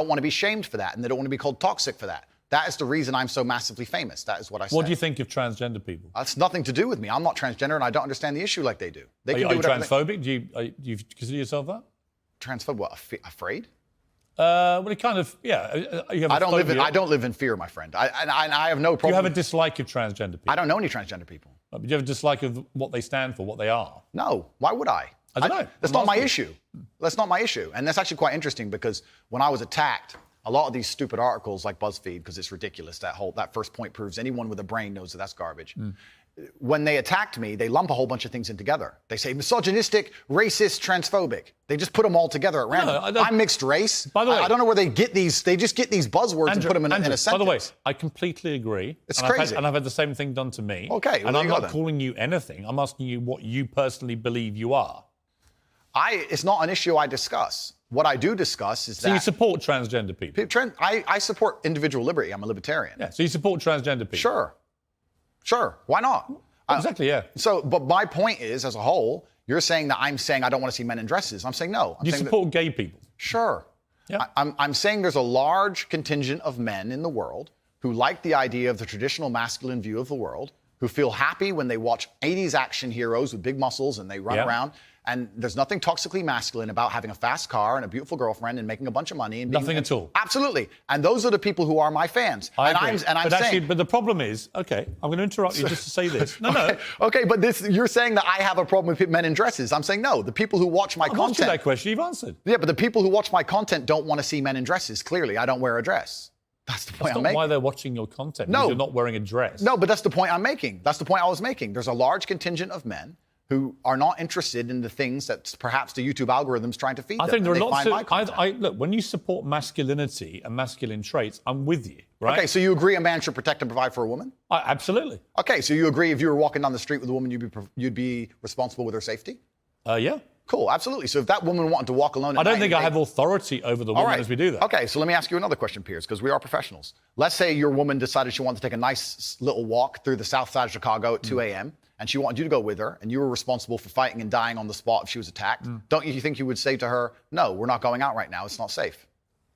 don't want to be shamed for that, and they don't want to be called toxic for that. That is the reason I'm so massively famous. That is what I say. What do you think of transgender people? That's nothing to do with me. I'm not transgender, and I don't understand the issue like they do. They Are you transphobic? Do you consider yourself that? Transphobic? What? Afraid? Well, it kind of, yeah. You have I don't live in fear, my friend. I have no problem. Do you have a dislike of transgender people? I don't know any transgender people. But do you have a dislike of what they stand for, what they are? No. Why would I? I don't know. That's not my issue. That's not my issue. And that's actually quite interesting because when I was attacked, a lot of these stupid articles like BuzzFeed, because it's ridiculous, that first point proves anyone with a brain knows that that's garbage. When they attacked me, they lump a whole bunch of things in together. They say misogynistic, racist, transphobic. They just put them all together at random. I'm mixed race. By the way, I don't know where they get these. They just get these buzzwords and put them in a sentence. By the way, I completely agree. It's crazy. And I've had the same thing done to me. Okay. And I'm not calling you anything. I'm asking you what you personally believe you are. It's not an issue I discuss. What I do discuss is that... So you support transgender people? I support individual liberty. I'm a libertarian. Yeah, so you support transgender people? Sure. Sure. Why not? Exactly, yeah. But my point is, as a whole, you're saying that I'm saying I don't want to see men in dresses. I'm saying no. You support gay people? Sure. Yeah. I'm saying there's a large contingent of men in the world who like the idea of the traditional masculine view of the world, who feel happy when they watch 80s action heroes with big muscles and they run around. And there's nothing toxically masculine about having a fast car and a beautiful girlfriend and making a bunch of money. And nothing at all. Absolutely. And those are the people who are my fans. But the problem is, okay, I'm going to interrupt you just to say this. No. Okay, but you're saying that I have a problem with men in dresses. I'm saying no. The people who watch my content. I've asked you that question. You've answered. Yeah, but the people who watch my content don't want to see men in dresses. Clearly, I don't wear a dress. That's the point I'm making. That's not why they're watching your content. No. You're not wearing a dress. No, but that's the point I'm making. That's the point I was making. There's a large contingent of men who are not interested in the things that perhaps the YouTube algorithm's trying to feed them. I think there are lots of... Look, when you support masculinity and masculine traits, I'm with you, right? Okay, so you agree a man should protect and provide for a woman? Absolutely. Okay, so you agree if you were walking down the street with a woman, you'd be responsible with her safety? Yeah. Cool, absolutely. So if that woman wanted to walk alone at I don't think I have authority over the woman as we do that. Okay, so let me ask you another question, Piers, because we are professionals. Let's say your woman decided she wanted to take a nice little walk through the south side of Chicago at 2 a.m., and she wanted you to go with her, and you were responsible for fighting and dying on the spot if she was attacked. Don't you think you would say to her, no, we're not going out right now, it's not safe?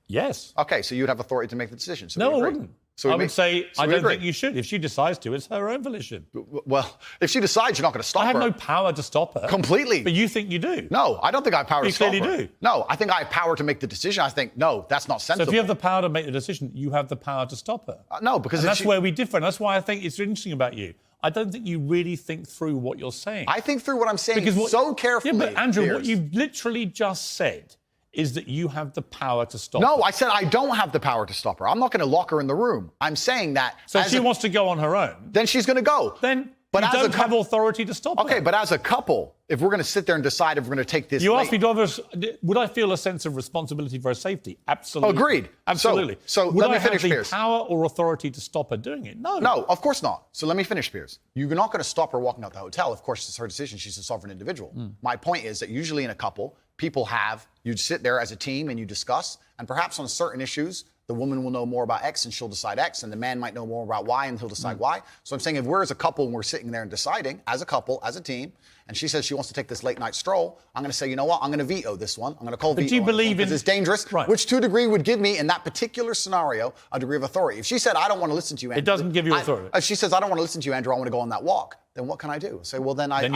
Yes. Okay, so you'd have authority to make the decision. So no, I wouldn't. So I would say, I don't think you should. If she decides to, it's her own volition. Well, if she decides, you're not going to stop her. I have no power to stop her. Completely. But you think you do. No, I don't think I have power to stop her. You clearly do. No, I think I have power to make the decision. I think, no, that's not sensible. So if you have the power to make the decision, you have the power to stop her. No, because... And that's where we differ. And that's why I think it's interesting about you. I don't think you really think through what you're saying. I think through what I'm saying so carefully. Yeah, but Andrew, what you've literally just said is that you have the power to stop her. No, I said I don't have the power to stop her. I'm not going to lock her in the room. I'm saying that... So if she wants to go on her own... Then she's going to go. Then you don't have authority to stop her. Okay, but as a couple, if we're going to sit there and decide if we're going to take this... You asked me, would I feel a sense of responsibility for her safety? Absolutely. Agreed. Absolutely. So let me finish, Piers. Would I have the power or authority to stop her doing it? No. No, of course not. So let me finish, Piers. You're not going to stop her walking out the hotel. Of course, it's her decision. She's a sovereign individual. My point is that usually in a couple, you'd sit there as a team and you discuss, and perhaps on certain issues, the woman will know more about X and she'll decide X, and the man might know more about Y and he'll decide Y. So I'm saying if we're as a couple and we're sitting there and deciding, as a couple, as a team, and she says she wants to take this late night stroll, I'm going to say, you know what, I'm going to veto this one. I'm going to call veto. Do you believe because it's dangerous, which to a degree would give me, in that particular scenario, a degree of authority. If she said, I don't want to listen to you, Andrew. It doesn't give you authority. If she says, I don't want to listen to you, Andrew, I want to go on that walk, then what can I do? Say, well, then I